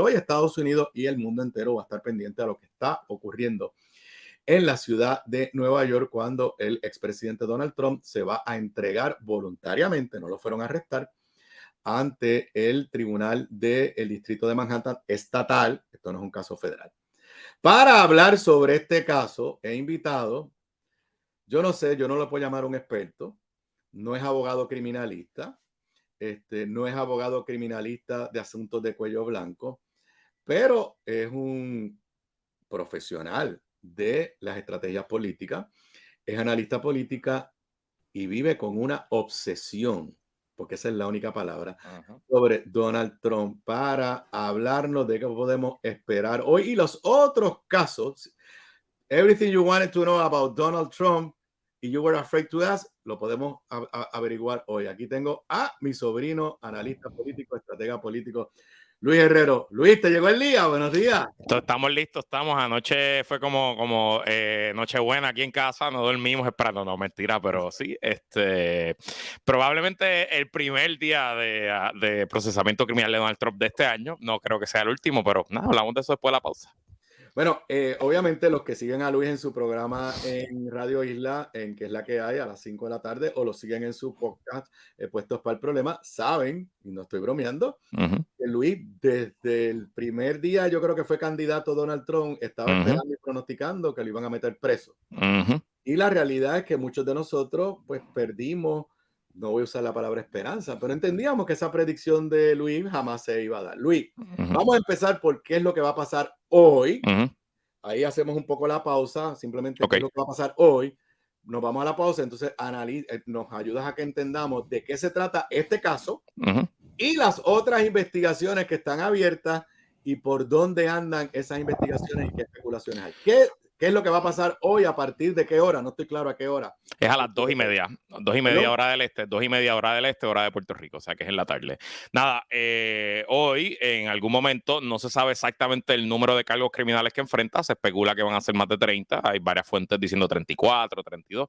hoy Estados Unidos y el mundo entero va a estar pendiente a lo que está ocurriendo en la ciudad de Nueva York cuando el expresidente Donald Trump se va a entregar voluntariamente, no lo fueron a arrestar, ante el tribunal del distrito de Manhattan estatal. Esto no es un caso federal. Para hablar sobre este caso, he invitado, yo no sé, yo no lo puedo llamar un experto, no es abogado criminalista, no es abogado criminalista de asuntos de cuello blanco, pero es un profesional de las estrategias políticas, es analista política y vive con una obsesión, porque esa es la única palabra, sobre Donald Trump para hablarnos de qué podemos esperar hoy y los otros casos. Everything you wanted to know about Donald Trump y you were afraid to ask, lo podemos averiguar hoy. Aquí tengo a mi sobrino, analista político, estratega político, Luis Herrero. Luis, ¿te llegó el día? Buenos días. Estamos listos, estamos. Anoche fue como Nochebuena aquí en casa, no dormimos esperando, no, mentira, pero sí, probablemente el primer día de procesamiento criminal de Donald Trump de este año, no creo que sea el último, pero nada, hablamos de eso después de la pausa. Bueno, obviamente los que siguen a Luis en su programa en Radio Isla, en que es la que hay a las 5 de la tarde, o lo siguen en su podcast Puestos para el Problema, saben, y no estoy bromeando, que Luis desde el primer día, yo creo que fue candidato Donald Trump, estaba esperando y pronosticando que lo iban a meter preso. Y la realidad es que muchos de nosotros pues perdimos, no voy a usar la palabra esperanza, pero entendíamos que esa predicción de Luis jamás se iba a dar. Luis, vamos a empezar por qué es lo que va a pasar hoy. Ahí hacemos un poco la pausa, simplemente qué es lo que va a pasar hoy. Nos vamos a la pausa, entonces nos ayudas a que entendamos de qué se trata este caso y las otras investigaciones que están abiertas y por dónde andan esas investigaciones y qué especulaciones hay. ¿Qué es lo que va a pasar hoy? ¿A partir de qué hora? No estoy claro a qué hora. Es a las 2:30, 2:30 hora del este, 2:30 hora del este, hora de Puerto Rico, o sea que es en la tarde. Nada, hoy en algún momento no se sabe exactamente el número de cargos criminales que enfrenta, se especula que van a ser más de 30, hay varias fuentes diciendo 34, 32.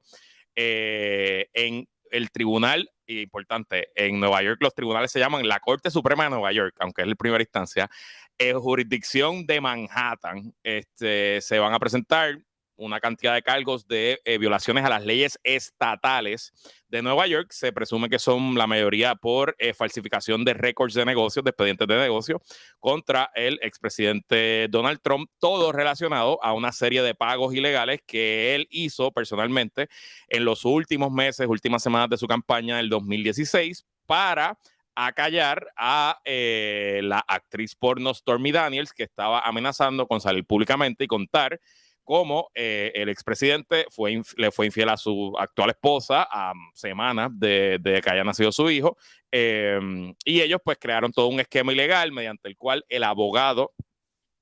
En el tribunal, importante, en Nueva York los tribunales se llaman la Corte Suprema de Nueva York, aunque es la primera instancia. En jurisdicción de Manhattan se van a presentar una cantidad de cargos de violaciones a las leyes estatales de Nueva York. Se presume que son la mayoría por falsificación de récords de negocios, de expedientes de negocios, contra el expresidente Donald Trump, todo relacionado a una serie de pagos ilegales que él hizo personalmente en los últimos meses, últimas semanas de su campaña del 2016 para acallar a la actriz porno Stormy Daniels, que estaba amenazando con salir públicamente y contar cómo el expresidente le fue infiel a su actual esposa a semanas de que haya nacido su hijo, y ellos pues crearon todo un esquema ilegal mediante el cual el abogado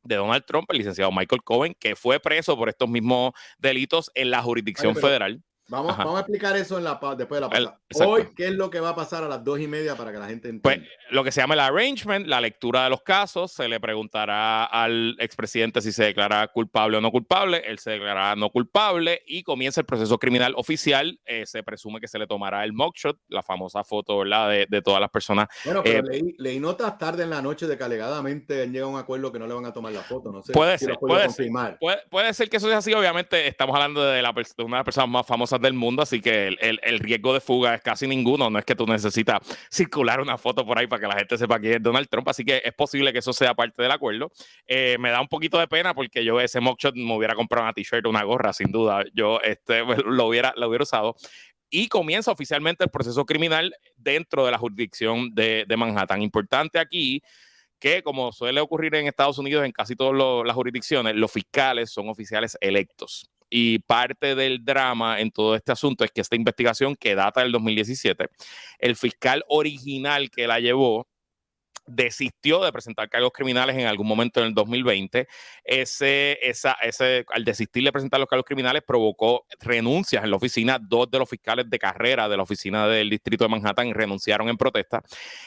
de Donald Trump, el licenciado Michael Cohen, que fue preso por estos mismos delitos en la jurisdicción federal. Vamos a explicar eso después de la pausa. Hoy, ¿qué es lo que va a pasar a las 2:30 para que la gente entienda? Pues lo que se llama el arraignment, la lectura de los casos, se le preguntará al expresidente si se declara culpable o no culpable, él se declarará no culpable y comienza el proceso criminal oficial. Se presume que se le tomará el mugshot, la famosa foto, ¿verdad?, de todas las personas. Bueno, pero leí notas tarde en la noche de que alegadamente han llegado a un acuerdo que no le van a tomar la foto. No sé si lo puedo confirmar. Puede ser que eso sea así. Obviamente estamos hablando de una de las personas más famosas del mundo, así que el riesgo de fuga es casi ninguno. No es que tú necesitas circular una foto por ahí para que la gente sepa quién es Donald Trump, así que es posible que eso sea parte del acuerdo. Me da un poquito de pena porque yo ese mugshot me hubiera comprado una t-shirt o una gorra, sin duda. Yo lo hubiera usado. Y comienza oficialmente el proceso criminal dentro de la jurisdicción de Manhattan. Importante aquí que, como suele ocurrir en Estados Unidos, en casi todas las jurisdicciones, los fiscales son oficiales electos. Y parte del drama en todo este asunto es que esta investigación, que data del 2017, el fiscal original que la llevó desistió de presentar cargos criminales en algún momento en el 2020. Al desistir de presentar los cargos criminales provocó renuncias en la oficina. 2 de los fiscales de carrera de la oficina del distrito de Manhattan renunciaron en protesta.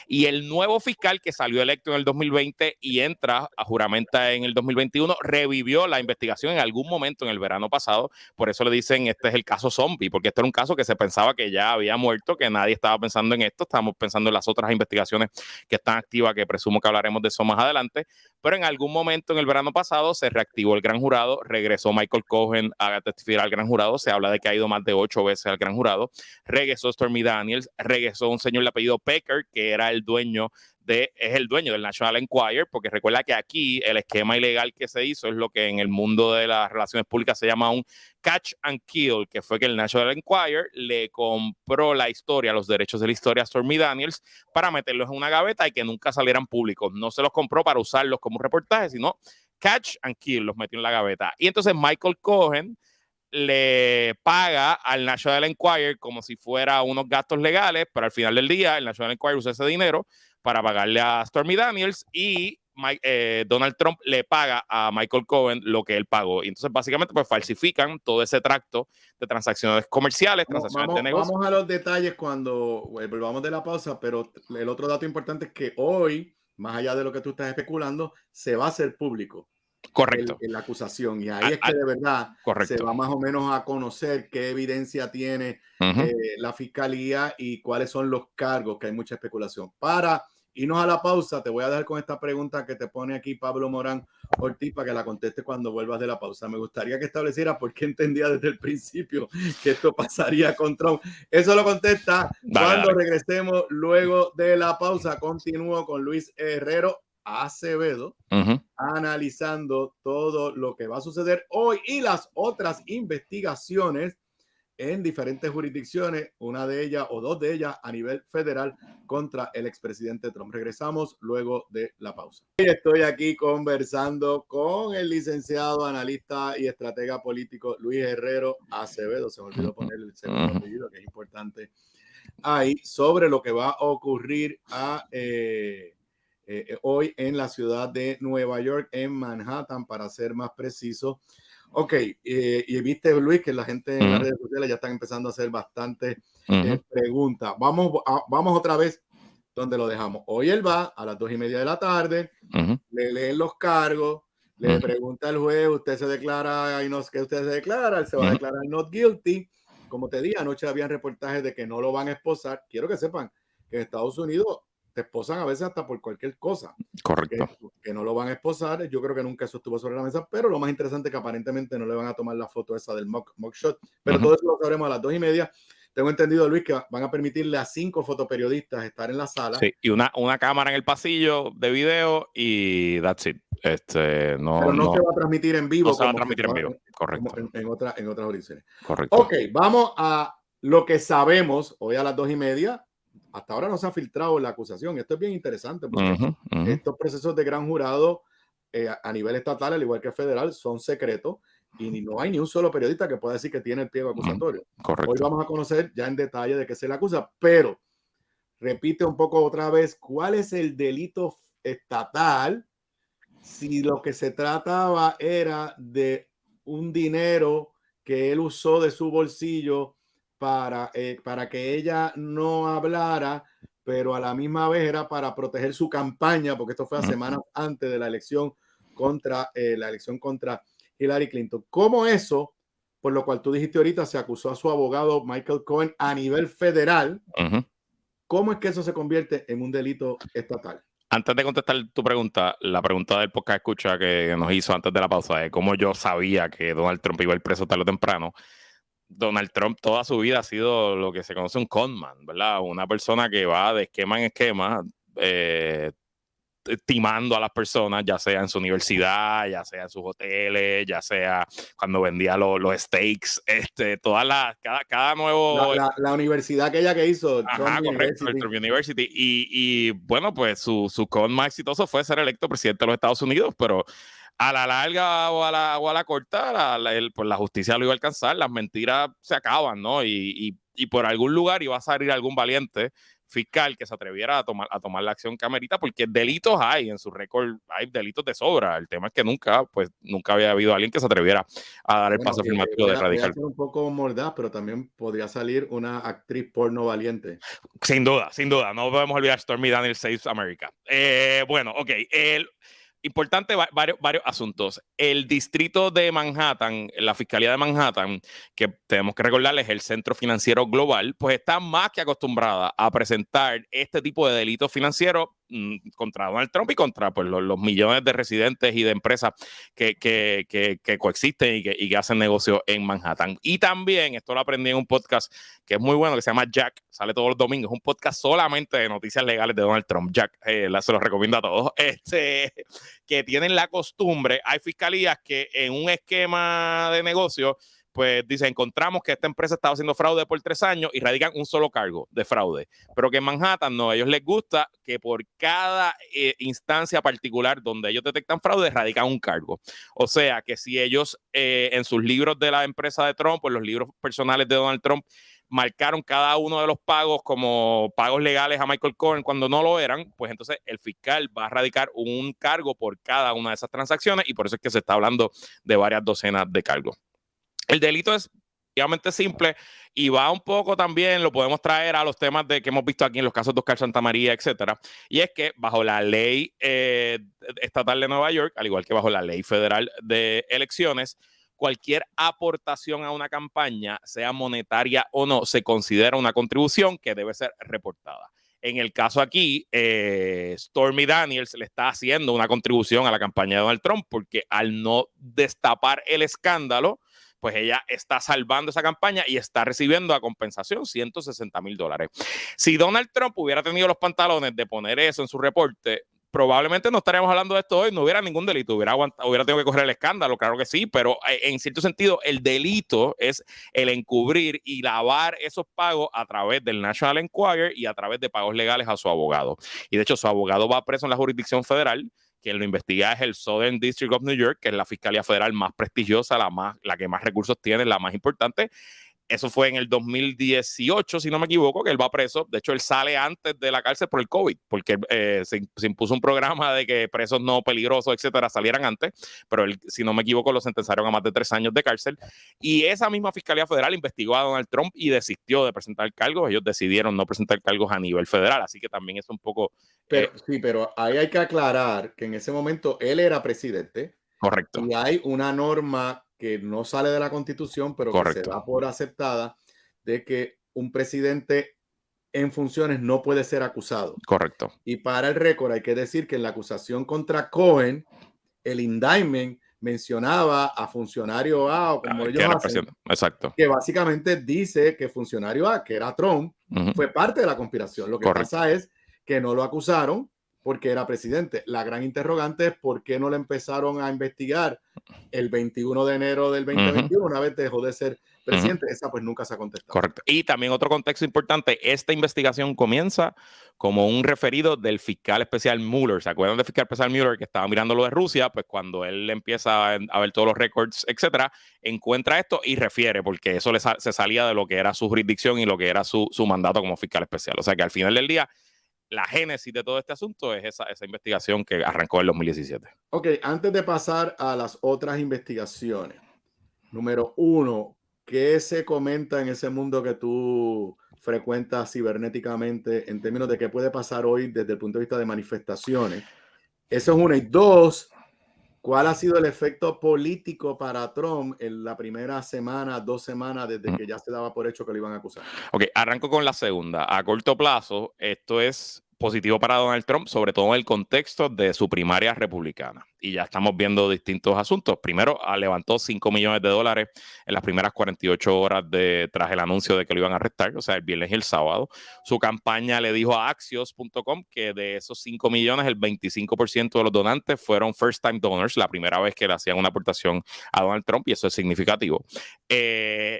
Y el nuevo fiscal que salió electo en el 2020 y entra a juramenta en el 2021 revivió la investigación en algún momento en el verano pasado. Por eso le dicen este es el caso zombie, porque este era un caso que se pensaba que ya había muerto, que nadie estaba pensando en esto. Estábamos pensando en las otras investigaciones que están activas exclusiva que presumo que hablaremos de eso más adelante, pero en algún momento en el verano pasado se reactivó el gran jurado, regresó Michael Cohen a testificar al gran jurado, se habla de que ha ido más de 8 veces al gran jurado, regresó Stormy Daniels, regresó un señor de apellido Pecker, que era el dueño es el dueño del National Enquirer, porque recuerda que aquí el esquema ilegal que se hizo es lo que en el mundo de las relaciones públicas se llama un catch and kill, que fue que el National Enquirer le compró la historia, los derechos de la historia a Stormy Daniels para meterlos en una gaveta y que nunca salieran públicos. No se los compró para usarlos como reportaje, sino catch and kill, los metió en la gaveta. Y entonces Michael Cohen le paga al National Enquirer como si fuera unos gastos legales, pero al final del día el National Enquirer usa ese dinero para pagarle a Stormy Daniels y Donald Trump le paga a Michael Cohen lo que él pagó. Y entonces básicamente pues falsifican todo ese tracto de transacciones comerciales, transacciones de negocios. Vamos a los detalles cuando volvamos de la pausa, pero el otro dato importante es que hoy, más allá de lo que tú estás especulando, se va a hacer público. Correcto. La acusación. Y ahí es que de verdad correcto. se va más o menos a conocer qué evidencia tiene la fiscalía y cuáles son los cargos, que hay mucha especulación. Para irnos a la pausa, te voy a dejar con esta pregunta que te pone aquí Pablo Morán Ortiz para que la conteste cuando vuelvas de la pausa. Me gustaría que estableciera por qué entendía desde el principio que esto pasaría con Trump. Eso lo contesta cuando regresemos luego de la pausa. Continúo con Luis Herrero Acevedo, analizando todo lo que va a suceder hoy y las otras investigaciones en diferentes jurisdicciones, una de ellas o dos de ellas a nivel federal contra el expresidente Trump. Regresamos luego de la pausa. Estoy aquí conversando con el licenciado, analista y estratega político Luis Herrero Acevedo. Se me olvidó poner el segundo apellido, que es importante ahí, sobre lo que va a ocurrir hoy en la ciudad de Nueva York, en Manhattan, para ser más preciso. Ok, y viste, Luis, que la gente en las redes sociales ya están empezando a hacer bastantes preguntas. Vamos otra vez donde lo dejamos. Hoy él va a las 2:30 de la tarde, le leen los cargos, le pregunta al juez, usted se declara, que usted se declara, él se va a declarar not guilty. Como te dije, anoche habían reportajes de que no lo van a esposar. Quiero que sepan que en Estados Unidos te esposan a veces hasta por cualquier cosa. Correcto. Que no lo van a esposar. Yo creo que nunca eso estuvo sobre la mesa, pero lo más interesante es que aparentemente no le van a tomar la foto esa del mock shot. Pero todo eso lo sabremos a las 2:30. Tengo entendido, Luis, que van a permitirle a 5 fotoperiodistas estar en la sala. Sí, y una cámara en el pasillo de video y that's it. Pero no se va a transmitir en vivo. No se va a transmitir en vivo, correcto. En otras jurisdicciones. Correcto. Ok, vamos a lo que sabemos hoy a las 2:30. Hasta ahora no se ha filtrado la acusación. Esto es bien interesante porque estos procesos de gran jurado a nivel estatal, al igual que federal, son secretos y no hay ni un solo periodista que pueda decir que tiene el pliego acusatorio. Correcto. Hoy vamos a conocer ya en detalle de qué se le acusa, pero repite un poco otra vez cuál es el delito estatal si lo que se trataba era de un dinero que él usó de su bolsillo para que ella no hablara, pero a la misma vez era para proteger su campaña, porque esto fue a semanas antes de la elección contra Hillary Clinton. ¿Cómo eso, por lo cual tú dijiste ahorita, se acusó a su abogado Michael Cohen a nivel federal? ¿Cómo es que eso se convierte en un delito estatal? Antes de contestar tu pregunta, la pregunta del podcast escucha que nos hizo antes de la pausa de cómo yo sabía que Donald Trump iba a ir preso tarde o temprano. Donald Trump toda su vida ha sido lo que se conoce un conman, ¿verdad? Una persona que va de esquema en esquema, timando a las personas, ya sea en su universidad, ya sea en sus hoteles, ya sea cuando vendía los steaks, cada nuevo... La universidad aquella que hizo. Ajá, correcto, el Trump University. Y bueno, pues su con más exitoso fue ser electo presidente de los Estados Unidos, pero a la larga o a la corta, pues la justicia lo iba a alcanzar, las mentiras se acaban, ¿no? Y por algún lugar iba a salir algún valiente fiscal que se atreviera a tomar la acción que amerita, porque delitos hay en su récord, hay delitos de sobra. El tema es que nunca había habido alguien que se atreviera a dar el paso afirmativo de radical. Voy a ser un poco mordaz, pero también podría salir una actriz porno valiente. Sin duda, no podemos olvidar Stormy Daniels Saves America. Bueno, ok, importante varios asuntos. El distrito de Manhattan, la Fiscalía de Manhattan, que tenemos que recordarles el centro financiero global, pues está más que acostumbrada a presentar este tipo de delitos financieros contra Donald Trump y contra pues, los millones de residentes y de empresas que coexisten y que hacen negocio en Manhattan. Y también, esto lo aprendí en un podcast que es muy bueno, que se llama Jack, sale todos los domingos, es un podcast solamente de noticias legales de Donald Trump. Jack, se los recomiendo a todos. Que tienen la costumbre, hay fiscalías que en un esquema de negocio pues dice, encontramos que esta empresa estaba haciendo fraude por 3 años y radican un solo cargo de fraude. Pero que en Manhattan no, a ellos les gusta que por cada instancia particular donde ellos detectan fraude, radican un cargo. O sea, que si ellos en sus libros de la empresa de Trump, pues los libros personales de Donald Trump, marcaron cada uno de los pagos como pagos legales a Michael Cohen cuando no lo eran, pues entonces el fiscal va a radicar un cargo por cada una de esas transacciones y por eso es que se está hablando de varias docenas de cargos. El delito es relativamente simple y va un poco también, lo podemos traer a los temas de que hemos visto aquí en los casos de Oscar Santamaría, etcétera. Y es que bajo la ley estatal de Nueva York, al igual que bajo la ley federal de elecciones, cualquier aportación a una campaña, sea monetaria o no, se considera una contribución que debe ser reportada. En el caso aquí, Stormy Daniels le está haciendo una contribución a la campaña de Donald Trump porque al no destapar el escándalo, pues ella está salvando esa campaña y está recibiendo a compensación $160,000. Si Donald Trump hubiera tenido los pantalones de poner eso en su reporte, probablemente no estaríamos hablando de esto hoy, no hubiera ningún delito, hubiera tenido que correr el escándalo, claro que sí, pero en cierto sentido el delito es el encubrir y lavar esos pagos a través del National Enquirer y a través de pagos legales a su abogado. Y de hecho su abogado va preso en la jurisdicción federal. Quien lo investiga es el Southern District of New York, que es la fiscalía federal más prestigiosa, la que más recursos tiene, la más importante. Eso fue en el 2018, si no me equivoco, que él va preso. De hecho, él sale antes de la cárcel por el COVID, porque se impuso un programa de que presos no peligrosos, etcétera, salieran antes. Pero él, si no me equivoco, lo sentenciaron a más de 3 años de cárcel. Y esa misma Fiscalía Federal investigó a Donald Trump y desistió de presentar cargos. Ellos decidieron no presentar cargos a nivel federal. Así que también es un poco... Pero, sí, pero ahí hay que aclarar que en ese momento él era presidente. Correcto. Y hay una norma que no sale de la Constitución, pero que se Correcto. da por aceptada, de que un presidente en funciones no puede ser acusado. Correcto. Y para el récord hay que decir que en la acusación contra Cohen, el indictment mencionaba a funcionario A, o como ellos hacen, exacto, que básicamente dice que funcionario A, que era Trump, fue parte de la conspiración. Lo que pasa es que no lo acusaron porque era presidente. La gran interrogante es por qué no le empezaron a investigar el 21 de enero del 2021, una vez dejó de ser presidente. Esa pues nunca se ha contestado. Correcto. Y también otro contexto importante, esta investigación comienza como un referido del fiscal especial Mueller. ¿Se acuerdan del fiscal especial Mueller que estaba mirando lo de Rusia? Pues cuando él empieza a ver todos los récords, etcétera, encuentra esto y refiere, porque eso se salía de lo que era su jurisdicción y lo que era su mandato como fiscal especial. O sea que al final del día, la génesis de todo este asunto es esa investigación que arrancó en 2017. Ok, antes de pasar a las otras investigaciones, número 1, ¿qué se comenta en ese mundo que tú frecuentas cibernéticamente en términos de qué puede pasar hoy desde el punto de vista de manifestaciones? Eso es una. Y 2, ¿cuál ha sido el efecto político para Trump en la primera semana, 2 semanas, desde que ya se daba por hecho que lo iban a acusar? Ok, arranco con la segunda. A corto plazo, esto es positivo para Donald Trump, sobre todo en el contexto de su primaria republicana. Y ya estamos viendo distintos asuntos. Primero, levantó $5 millones en las primeras 48 horas tras el anuncio de que lo iban a arrestar, o sea, el viernes y el sábado. Su campaña le dijo a Axios.com que de esos 5 millones, el 25% de los donantes fueron first-time donors, la primera vez que le hacían una aportación a Donald Trump, y eso es significativo.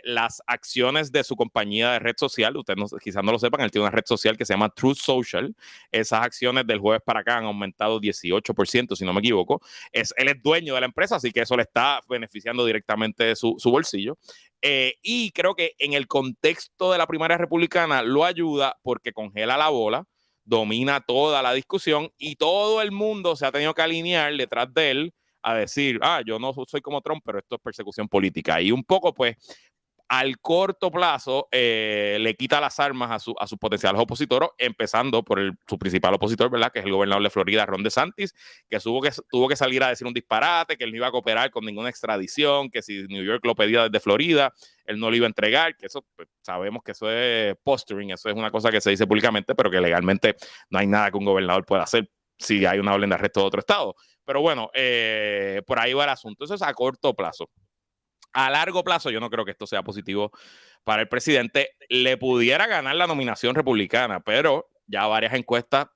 Las acciones de su compañía de red social, ustedes quizás no lo sepan, él tiene una red social que se llama Truth Social. Esas acciones del jueves para acá han aumentado 18%, si no me equivoco. Él es dueño de la empresa, así que eso le está beneficiando directamente de su bolsillo. Y creo que en el contexto de la primaria republicana lo ayuda porque congela la bola, domina toda la discusión y todo el mundo se ha tenido que alinear detrás de él a decir, yo no soy como Trump, pero esto es persecución política. Y un poco, pues, al corto plazo le quita las armas a sus potenciales opositores, empezando por su principal opositor, ¿verdad? Que es el gobernador de Florida, Ron DeSantis, que tuvo que salir a decir un disparate, que él no iba a cooperar con ninguna extradición, que si New York lo pedía desde Florida, él no lo iba a entregar, que eso, pues, sabemos que eso es posturing, eso es una cosa que se dice públicamente, pero que legalmente no hay nada que un gobernador pueda hacer si hay una orden de arresto de otro estado. Pero bueno, por ahí va el asunto. Eso es a corto plazo. A largo plazo, yo no creo que esto sea positivo para el presidente. Le pudiera ganar la nominación republicana, pero ya varias encuestas,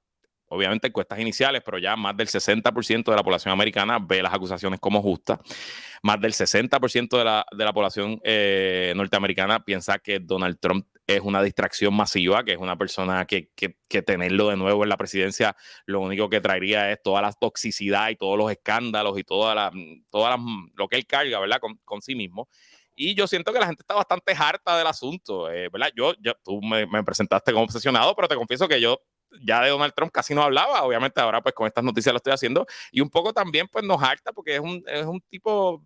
obviamente encuestas iniciales, pero ya más del 60% de la población americana ve las acusaciones como justas. Más del 60% de la población norteamericana piensa que Donald Trump es una distracción masiva, que es una persona que tenerlo de nuevo en la presidencia lo único que traería es toda la toxicidad y todos los escándalos y lo que él carga, ¿verdad? Con sí mismo. Y yo siento que la gente está bastante harta del asunto, ¿verdad? Tú me presentaste como obsesionado, pero te confieso que yo ya de Donald Trump casi no hablaba. Obviamente ahora pues con estas noticias lo estoy haciendo. Y un poco también pues nos harta porque es un tipo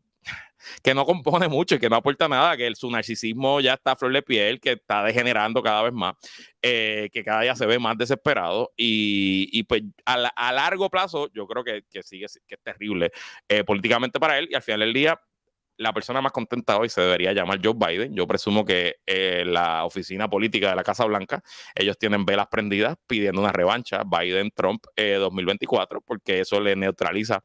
que no compone mucho y que no aporta nada, que su narcisismo ya está a flor de piel, que está degenerando cada vez más, que cada día se ve más desesperado y pues a largo plazo yo creo que sigue, que es terrible políticamente para él y al final del día la persona más contenta hoy se debería llamar Joe Biden. Yo presumo que la oficina política de la Casa Blanca, ellos tienen velas prendidas pidiendo una revancha Biden-Trump 2024, porque eso le neutraliza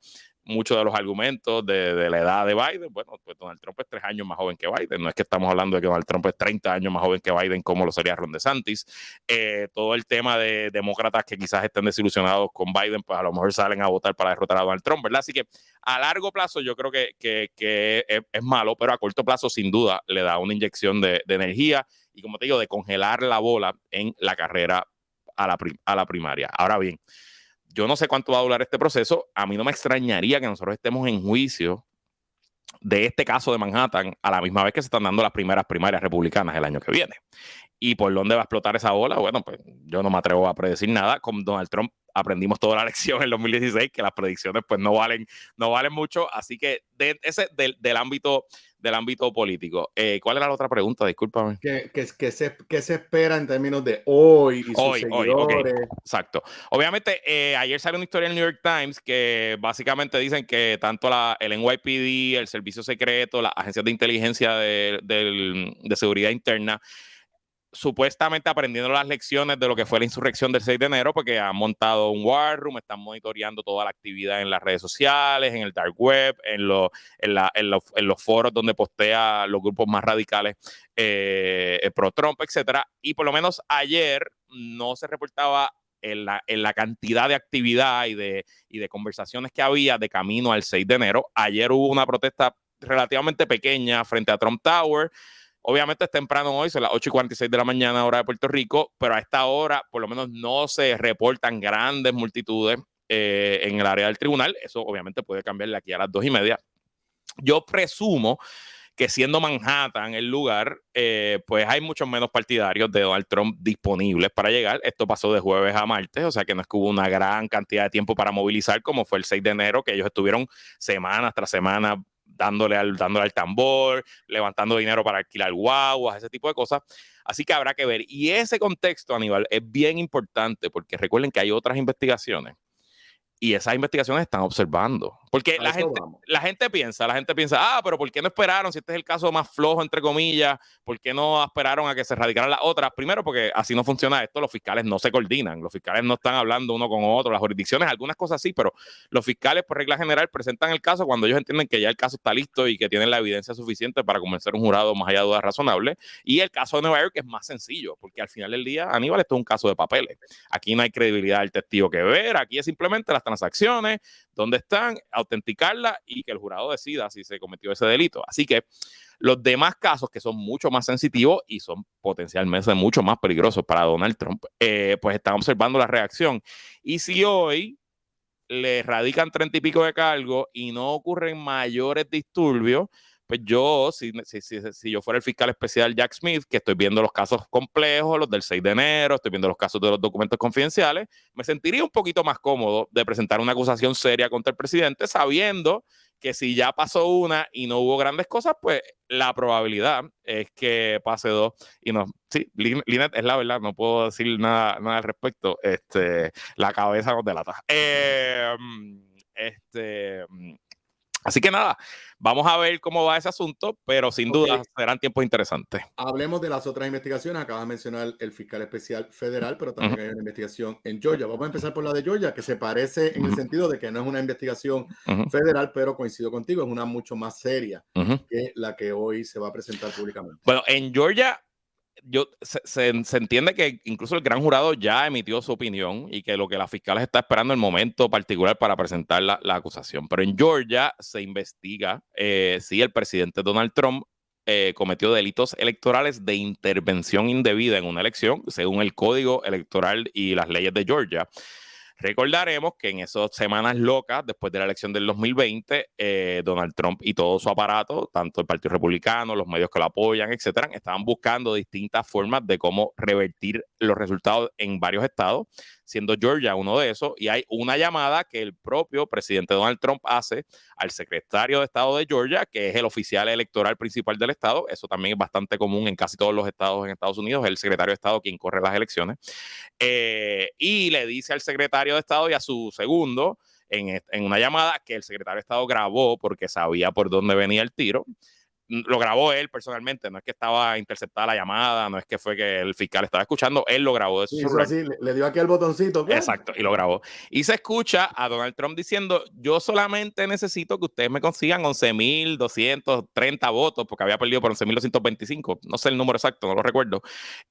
muchos de los argumentos de la edad de Biden. Bueno, pues Donald Trump es 3 años más joven que Biden. No es que estamos hablando de que Donald Trump es 30 años más joven que Biden, como lo sería Ron DeSantis. Todo el tema de demócratas que quizás estén desilusionados con Biden, pues a lo mejor salen a votar para derrotar a Donald Trump, ¿verdad? Así que a largo plazo yo creo que es malo, pero a corto plazo sin duda le da una inyección de energía y, como te digo, de congelar la bola en la carrera a la primaria. Ahora bien, yo no sé cuánto va a durar este proceso. A mí no me extrañaría que nosotros estemos en juicio de este caso de Manhattan a la misma vez que se están dando las primeras primarias republicanas el año que viene. ¿Y por dónde va a explotar esa bola? Bueno, pues yo no me atrevo a predecir nada. Con Donald Trump aprendimos toda la lección en 2016, que las predicciones pues no valen mucho. Así que del ámbito político. ¿Cuál era la otra pregunta? Discúlpame. ¿Qué se espera en términos de hoy y sus Hoy, seguidores? okay. Exacto. Obviamente, ayer salió una historia en el New York Times que básicamente dicen que tanto el NYPD, el Servicio Secreto, las agencias de inteligencia de seguridad interna, supuestamente aprendiendo las lecciones de lo que fue la insurrección del 6 de enero, porque han montado un war room, están monitoreando toda la actividad en las redes sociales, en el dark web, en los foros donde postea los grupos más radicales pro Trump, etcétera. Y por lo menos ayer no se reportaba en la cantidad de actividad y de conversaciones que había de camino al 6 de enero. Ayer hubo una protesta relativamente pequeña frente a Trump Tower. Obviamente es temprano hoy, son las 8:46 de la mañana, hora de Puerto Rico, pero a esta hora por lo menos no se reportan grandes multitudes en el área del tribunal. Eso obviamente puede cambiar de aquí a las 2:30. Yo presumo que siendo Manhattan el lugar, pues hay muchos menos partidarios de Donald Trump disponibles para llegar. Esto pasó de jueves a martes, o sea que no es que hubo una gran cantidad de tiempo para movilizar como fue el 6 de enero, que ellos estuvieron semanas tras semanas dándole al tambor, levantando dinero para alquilar guaguas, ese tipo de cosas. Así que habrá que ver. Y ese contexto, Aníbal, es bien importante porque recuerden que hay otras investigaciones y esas investigaciones están observando. Porque la gente piensa, pero ¿por qué no esperaron? Si este es el caso más flojo, entre comillas, ¿por qué no esperaron a que se radicaran las otras? Primero, porque así no funciona esto, los fiscales no se coordinan, los fiscales no están hablando uno con otro, las jurisdicciones, algunas cosas sí, pero los fiscales, por regla general, presentan el caso cuando ellos entienden que ya el caso está listo y que tienen la evidencia suficiente para convencer a un jurado más allá de dudas razonables. Y el caso de Nueva York es más sencillo, porque al final del día, Aníbal, esto es un caso de papeles. Aquí no hay credibilidad del testigo que ver, aquí es simplemente las transacciones, dónde están, autenticarla y que el jurado decida si se cometió ese delito. Así que los demás casos que son mucho más sensitivos y son potencialmente mucho más peligrosos para Donald Trump, pues están observando la reacción. Y si hoy le radican 30 y pico de cargos y no ocurren mayores disturbios, pues yo, si yo fuera el fiscal especial Jack Smith, que estoy viendo los casos complejos, los del 6 de enero, estoy viendo los casos de los documentos confidenciales, me sentiría un poquito más cómodo de presentar una acusación seria contra el presidente, sabiendo que si ya pasó una y no hubo grandes cosas, pues la probabilidad es que pase dos. Y no, sí, Linet es la verdad, no puedo decir nada al respecto. La cabeza nos delata. Así que nada, vamos a ver cómo va ese asunto, pero sin duda serán tiempos interesantes. Hablemos de las otras investigaciones. Acabas de mencionar el fiscal especial federal, pero también hay una investigación en Georgia. Vamos a empezar por la de Georgia, que se parece en el sentido de que no es una investigación federal, pero coincido contigo, es una mucho más seria que la que hoy se va a presentar públicamente. Bueno, en Georgia se entiende que incluso el gran jurado ya emitió su opinión y que lo que la fiscal está esperando el momento particular para presentar la acusación. Pero en Georgia se investiga si el presidente Donald Trump cometió delitos electorales de intervención indebida en una elección, según el Código Electoral y las leyes de Georgia. Recordaremos que en esas semanas locas, después de la elección del 2020, Donald Trump y todo su aparato, tanto el Partido Republicano, los medios que lo apoyan, etcétera, estaban buscando distintas formas de cómo revertir los resultados en varios estados, siendo Georgia uno de esos. Y hay una llamada que el propio presidente Donald Trump hace al secretario de Estado de Georgia, que es el oficial electoral principal del estado. Eso también es bastante común en casi todos los estados en Estados Unidos, es el secretario de Estado quien corre las elecciones. Y le dice al secretario de Estado y a su segundo en una llamada que el secretario de Estado grabó porque sabía por dónde venía el tiro. Lo grabó él personalmente, no es que estaba interceptada la llamada, no es que fue que el fiscal estaba escuchando, él lo grabó de su celular. Así, le dio aquí el botoncito. Exacto, y lo grabó. Y se escucha a Donald Trump diciendo, yo solamente necesito que ustedes me consigan 11.230 votos, porque había perdido por 11.225, no sé el número exacto, no lo recuerdo.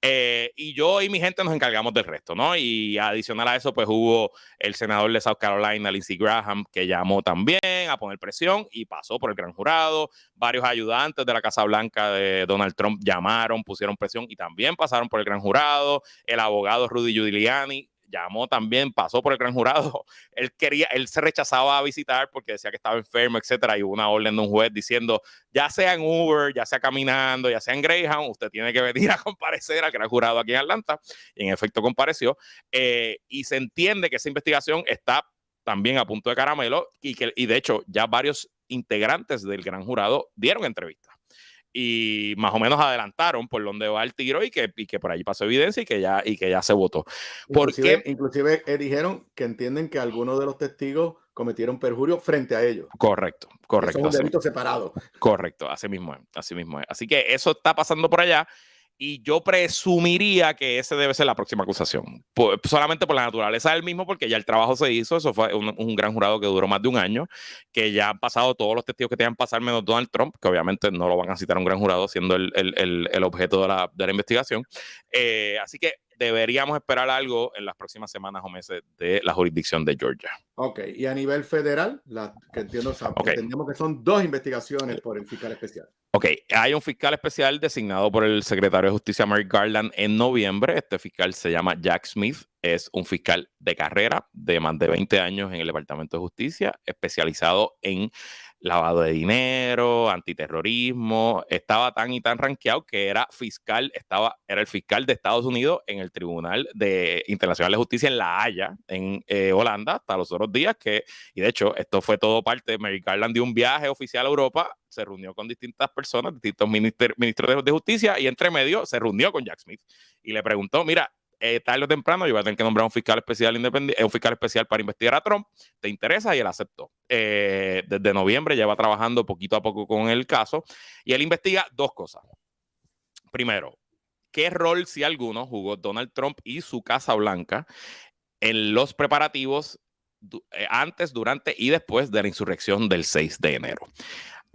Y yo y mi gente nos encargamos del resto, ¿no? Y adicional a eso, pues hubo el senador de South Carolina, Lindsey Graham, que llamó también a poner presión y pasó por el gran jurado. Varios ayudantes de la Casa Blanca de Donald Trump llamaron, pusieron presión y también pasaron por el gran jurado. El abogado Rudy Giuliani llamó también, pasó por el gran jurado. Él se rechazaba a visitar porque decía que estaba enfermo, etcétera, y hubo una orden de un juez diciendo, ya sea en Uber, ya sea caminando, ya sea en Greyhound, usted tiene que venir a comparecer al gran jurado aquí en Atlanta. Y en efecto compareció. Y se entiende que esa investigación está también a punto de caramelo y de hecho ya varios integrantes del gran jurado dieron entrevistas y más o menos adelantaron por dónde va el tiro y que por allí pasó evidencia y que ya se votó. Inclusive dijeron que entienden que algunos de los testigos cometieron perjurio frente a ellos. Correcto. Eso es un delito separado. Correcto, así mismo es. Así que eso está pasando por allá. Y yo presumiría que ese debe ser la próxima acusación. Solamente por la naturaleza del mismo, porque ya el trabajo se hizo. Eso fue un gran jurado que duró más de un año, que ya han pasado todos los testigos que tenían que pasar, menos Donald Trump, que obviamente no lo van a citar a un gran jurado siendo el objeto de la investigación. Así que deberíamos esperar algo en las próximas semanas o meses de la jurisdicción de Georgia. Ok, y a nivel federal, entendemos que son 2 investigaciones por el fiscal especial. Ok, hay un fiscal especial designado por el secretario de Justicia Merrick Garland en noviembre. Este fiscal se llama Jack Smith. Es un fiscal de carrera de más de 20 años en el Departamento de Justicia, especializado en lavado de dinero, antiterrorismo. Estaba tan y tan rankeado que era el fiscal de Estados Unidos en el Tribunal Internacional de Justicia en La Haya, en Holanda, hasta los otros días. Y de hecho, esto fue todo parte de Merrick Garland de un viaje oficial a Europa. Se reunió con distintas personas, distintos ministros de justicia, y entre medio se reunió con Jack Smith y le preguntó, mira, tarde o temprano yo voy a tener que nombrar un fiscal especial independiente, un fiscal especial para investigar a Trump, ¿te interesa? Y él aceptó. Desde noviembre lleva trabajando poquito a poco con el caso y él investiga 2 cosas. Primero, ¿qué rol, si alguno, jugó Donald Trump y su Casa Blanca en los preparativos antes, durante y después de la insurrección del 6 de enero?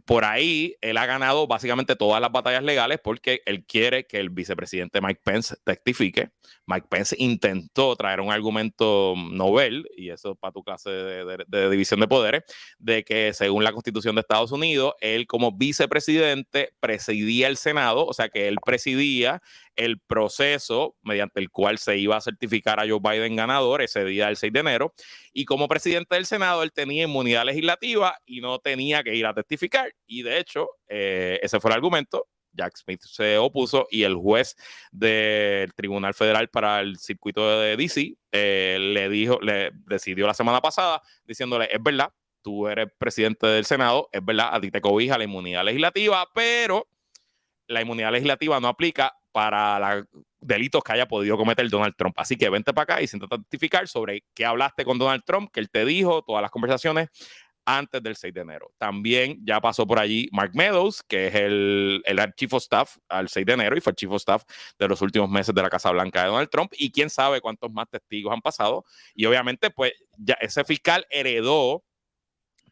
Por ahí, él ha ganado básicamente todas las batallas legales porque él quiere que el vicepresidente Mike Pence testifique. Mike Pence intentó traer un argumento novel, y eso para tu clase de división de poderes, de que según la Constitución de Estados Unidos, él como vicepresidente presidía el Senado, o sea que él presidía el proceso mediante el cual se iba a certificar a Joe Biden ganador ese día del 6 de enero, y como presidente del Senado él tenía inmunidad legislativa y no tenía que ir a testificar, y de hecho ese fue el argumento. Jack Smith se opuso y el juez del Tribunal Federal para el circuito de DC le decidió la semana pasada diciéndole, es verdad, tú eres presidente del Senado, es verdad, a ti te cobija la inmunidad legislativa, pero la inmunidad legislativa no aplica para los delitos que haya podido cometer Donald Trump. Así que vente para acá y siéntate a testificar sobre qué hablaste con Donald Trump, que él te dijo, todas las conversaciones antes del 6 de enero. También ya pasó por allí Mark Meadows, que es el Chief of Staff al 6 de enero y fue el Chief of Staff de los últimos meses de la Casa Blanca de Donald Trump, y quién sabe cuántos más testigos han pasado. Y obviamente, pues, ya ese fiscal heredó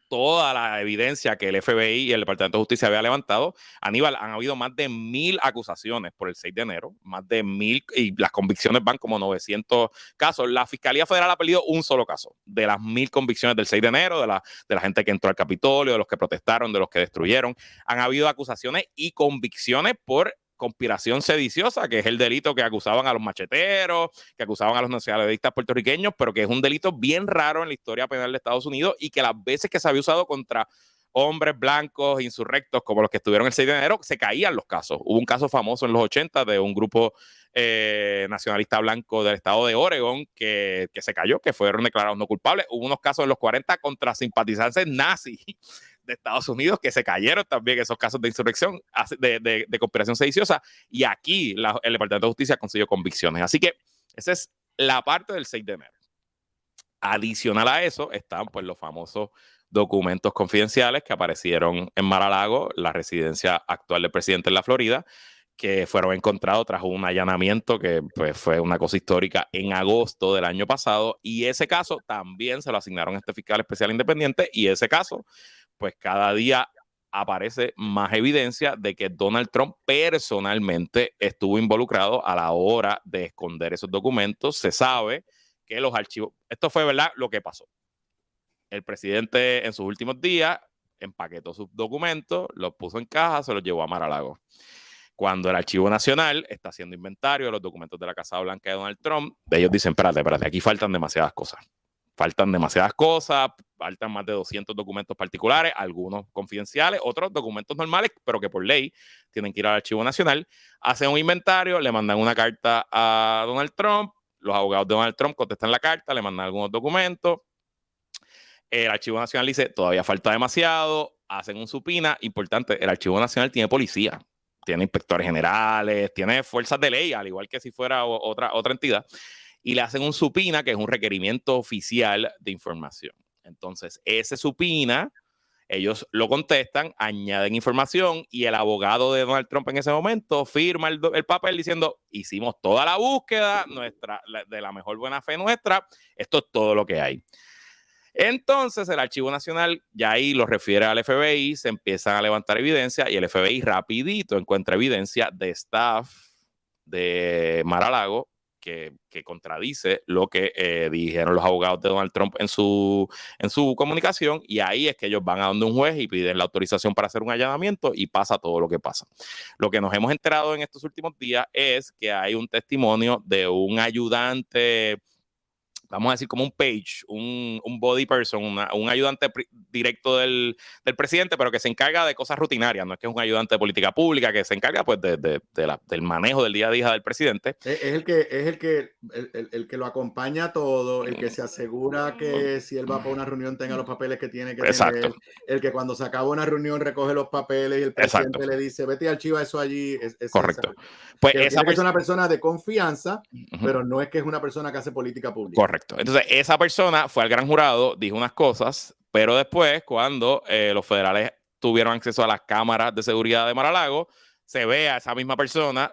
toda la evidencia que el FBI y el Departamento de Justicia había levantado. Aníbal, han habido más de 1,000 acusaciones por el 6 de enero, más de 1,000, y las convicciones van como 900 casos. La Fiscalía Federal ha pedido un solo caso de las 1,000 convicciones del 6 de enero, de la gente que entró al Capitolio, de los que protestaron, de los que destruyeron. Han habido acusaciones y convicciones por conspiración sediciosa, que es el delito que acusaban a los macheteros, que acusaban a los nacionalistas puertorriqueños, pero que es un delito bien raro en la historia penal de Estados Unidos y que las veces que se había usado contra hombres blancos, insurrectos, como los que estuvieron el 6 de enero, se caían los casos. Hubo un caso famoso en los 80 de un grupo nacionalista blanco del estado de Oregon que se cayó, que fueron declarados no culpables. Hubo unos casos en los 40 contra simpatizantes nazis de Estados Unidos que se cayeron también esos casos de insurrección, de conspiración sediciosa, y aquí el Departamento de Justicia consiguió convicciones. Así que esa es la parte del 6 de enero. Adicional a eso están pues los famosos documentos confidenciales que aparecieron en Mar-a-Lago, la residencia actual del presidente en la Florida, que fueron encontrados tras un allanamiento que pues, fue una cosa histórica en agosto del año pasado, y ese caso también se lo asignaron a este fiscal especial independiente, y ese caso pues cada día aparece más evidencia de que Donald Trump personalmente estuvo involucrado a la hora de esconder esos documentos. Se sabe que los archivos, esto fue verdad lo que pasó. El presidente en sus últimos días empaquetó sus documentos, los puso en caja, se los llevó a Mar-a-Lago. Cuando el Archivo Nacional está haciendo inventario de los documentos de la Casa Blanca de Donald Trump, ellos dicen, espérate, aquí faltan demasiadas cosas. Faltan más de 200 documentos particulares, algunos confidenciales, otros documentos normales, pero que por ley tienen que ir al Archivo Nacional. Hacen un inventario, le mandan una carta a Donald Trump, los abogados de Donald Trump contestan la carta, le mandan algunos documentos. El Archivo Nacional dice, todavía falta demasiado, hacen un supina. Importante, el Archivo Nacional tiene policía, tiene inspectores generales, tiene fuerzas de ley, al igual que si fuera otra entidad, y le hacen un supina, que es un requerimiento oficial de información. Entonces, ese supina, ellos lo contestan, añaden información, y el abogado de Donald Trump en ese momento firma el papel diciendo, hicimos toda la búsqueda de la mejor buena fe nuestra, esto es todo lo que hay. Entonces el Archivo Nacional ya ahí lo refiere al FBI, se empiezan a levantar evidencia, y el FBI rapidito encuentra evidencia de staff de Mar-a-Lago que contradice lo que dijeron los abogados de Donald Trump en su comunicación, y ahí es que ellos van a donde un juez y piden la autorización para hacer un allanamiento, y pasa todo lo que pasa. Lo que nos hemos enterado en estos últimos días es que hay un testimonio de un ayudante, vamos a decir como un page, un body person, un ayudante directo del presidente, pero que se encarga de cosas rutinarias, no es que es un ayudante de política pública, que se encarga pues del manejo del día a día del presidente. Es el que lo acompaña a todo, el que se asegura que si él va para una reunión tenga los papeles que tiene que tener, el que cuando se acaba una reunión recoge los papeles y el presidente le dice, vete y archiva eso allí. Correcto. Pues esa es una persona de confianza, pero no es que es una persona que hace política pública. Correcto. Entonces, esa persona fue al gran jurado, dijo unas cosas, pero después, cuando los federales tuvieron acceso a las cámaras de seguridad de Mar-a-Lago, se ve a esa misma persona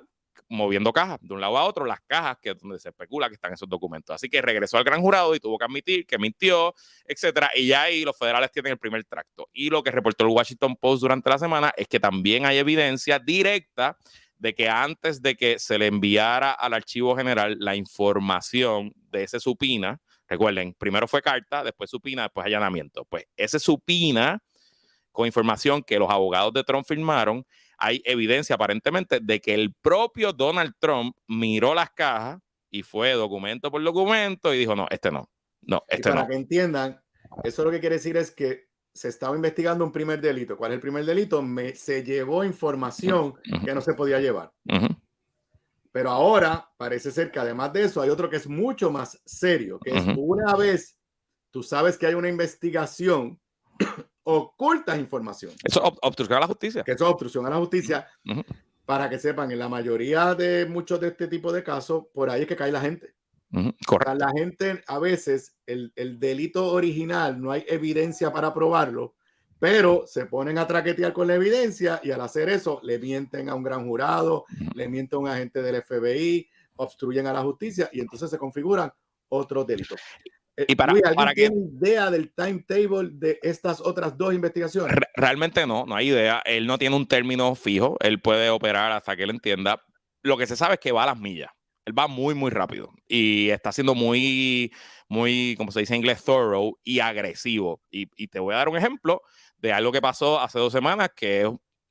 moviendo cajas de un lado a otro, las cajas que es donde se especula que están esos documentos. Así que regresó al gran jurado y tuvo que admitir que mintió, etcétera, y ya ahí los federales tienen el primer tracto. Y lo que reportó el Washington Post durante la semana es que también hay evidencia directa de que antes de que se le enviara al Archivo General la información de ese supina, recuerden, primero fue carta, después supina, después allanamiento. Pues ese supina con información que los abogados de Trump firmaron, hay evidencia aparentemente de que el propio Donald Trump miró las cajas y fue documento por documento y dijo, no, este no. No, este y para no. que entiendan, eso lo que quiere decir es que se estaba investigando un primer delito. ¿Cuál es el primer delito? Se llevó información que no se podía llevar. Pero ahora parece ser que además de eso hay otro que es mucho más serio, que es una vez tú sabes que hay una investigación ocultas información. Eso es obstrucción a la justicia. Que eso es obstrucción a la justicia. Uh-huh. Para que sepan, en la mayoría de muchos de este tipo de casos, por ahí es que cae la gente. Uh-huh. O sea, la gente, a veces, el delito original no hay evidencia para probarlo, pero se ponen a traquetear con la evidencia y al hacer eso le mienten a un gran jurado, le mienten a un agente del FBI, obstruyen a la justicia y entonces se configuran otros delitos. Y ¿alguien tiene idea del timetable de estas otras dos investigaciones? Realmente no hay idea. Él no tiene un término fijo. Él puede operar hasta que él entienda. Lo que se sabe es que va a las millas. Él va muy, muy rápido y está siendo muy, muy, como se dice en inglés, thorough y agresivo. Y te voy a dar un ejemplo de algo que pasó hace 2 semanas, que es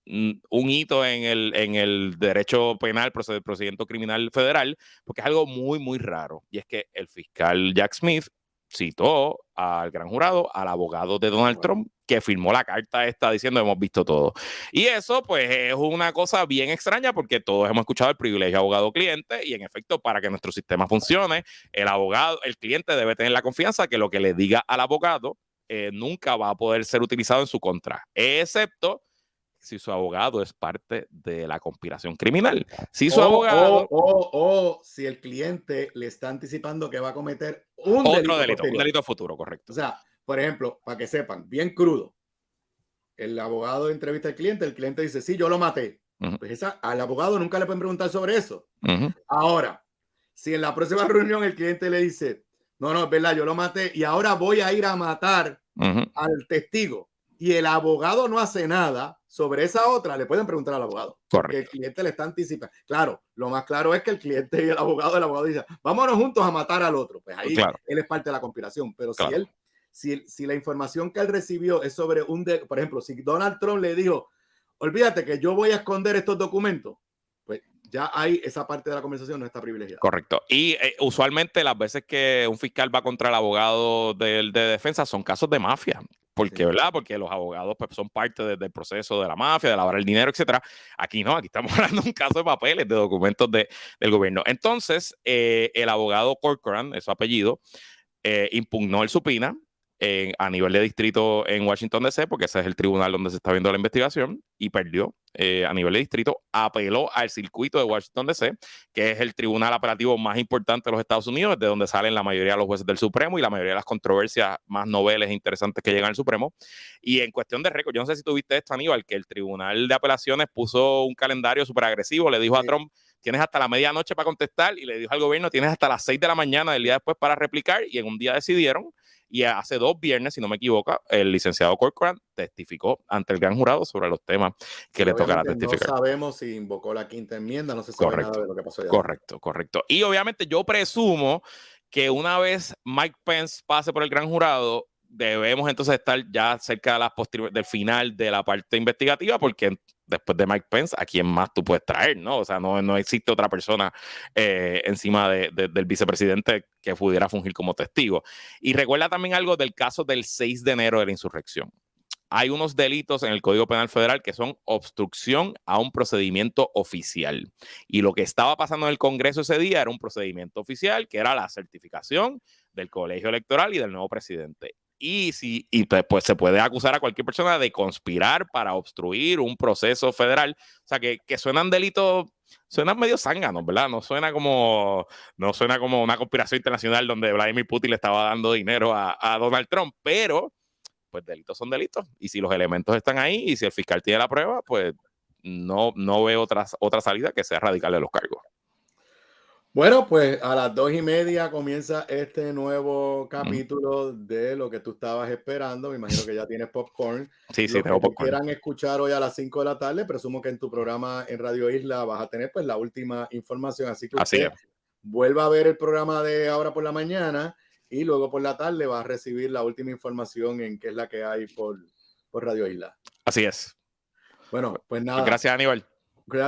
un hito en el derecho penal, procedimiento criminal federal, porque es algo muy, muy raro. Y es que el fiscal Jack Smith citó al gran jurado, al abogado de Donald Trump, que firmó la carta esta diciendo hemos visto todo. Y eso pues es una cosa bien extraña porque todos hemos escuchado el privilegio abogado-cliente y en efecto para que nuestro sistema funcione, el cliente debe tener la confianza que lo que le diga al abogado nunca va a poder ser utilizado en su contra, excepto si su abogado es parte de la conspiración criminal. Si su abogado... O si el cliente le está anticipando que va a cometer un delito futuro, correcto. O sea, por ejemplo, para que sepan, bien crudo, el abogado entrevista al cliente, el cliente dice, sí, yo lo maté. Uh-huh. Pues al abogado nunca le pueden preguntar sobre eso. Uh-huh. Ahora, si en la próxima reunión el cliente le dice, no, es verdad, yo lo maté y ahora voy a ir a matar uh-huh. al testigo, y el abogado no hace nada sobre esa otra, le pueden preguntar al abogado. Correcto. Porque el cliente le está anticipando. Claro, lo más claro es que el cliente y el abogado dice, vámonos juntos a matar al otro. Pues ahí claro. Él es parte de la conspiración. Pero claro. si la información que él recibió es sobre por ejemplo, si Donald Trump le dijo, olvídate que yo voy a esconder estos documentos, pues ya ahí esa parte de la conversación no está privilegiada. Correcto. Y usualmente las veces que un fiscal va contra el abogado de defensa son casos de mafia. Porque, sí. ¿verdad? Porque los abogados pues, son parte del proceso de la mafia, de lavar el dinero, etcétera. Aquí no, aquí estamos hablando de un caso de papeles, de documentos del gobierno. Entonces, el abogado Corcoran, es su apellido, impugnó el subpoena a nivel de distrito en Washington DC, porque ese es el tribunal donde se está viendo la investigación, y perdió a nivel de distrito, apeló al circuito de Washington DC, que es el tribunal apelativo más importante de los Estados Unidos, de donde salen la mayoría de los jueces del Supremo y la mayoría de las controversias más noveles e interesantes que llegan al Supremo. Y en cuestión de récord, yo no sé si tú viste esto, Aníbal, que el tribunal de apelaciones puso un calendario súper agresivo, le dijo a Trump, tienes hasta la medianoche para contestar, y le dijo al gobierno, tienes hasta las 6 de la mañana del día después para replicar, y en un día decidieron. Y hace 2 viernes, si no me equivoco, el licenciado Corcoran testificó ante el gran jurado sobre los temas que le tocará testificar. No sabemos si invocó la quinta enmienda, no se sabe nada de lo que pasó allá. Correcto. Y obviamente yo presumo que una vez Mike Pence pase por el gran jurado, debemos entonces estar ya cerca de del final de la parte investigativa, porque después de Mike Pence, ¿a quién más tú puedes traer? ¿No? O sea, no existe otra persona encima del vicepresidente que pudiera fungir como testigo. Y recuerda también algo del caso del 6 de enero de la insurrección. Hay unos delitos en el Código Penal Federal que son obstrucción a un procedimiento oficial. Y lo que estaba pasando en el Congreso ese día era un procedimiento oficial, que era la certificación del colegio electoral y del nuevo presidente. Y pues se puede acusar a cualquier persona de conspirar para obstruir un proceso federal. O sea, que suenan delitos, suenan medio zánganos, ¿verdad? No suena como una conspiración internacional donde Vladimir Putin le estaba dando dinero a Donald Trump, pero pues delitos son delitos. Y si los elementos están ahí y si el fiscal tiene la prueba, pues no veo otra salida que sea radicarle los cargos. Bueno, pues a las 2:30 comienza este nuevo capítulo de lo que tú estabas esperando. Me imagino que ya tienes popcorn. Sí, tengo popcorn. Quieran escuchar hoy a las 5 de la tarde, presumo que en tu programa en Radio Isla vas a tener pues la última información. Así que usted vuelva a ver el programa de ahora por la mañana y luego por la tarde va a recibir la última información en qué es la que hay por Radio Isla. Así es. Bueno, pues nada. Gracias, Aníbal.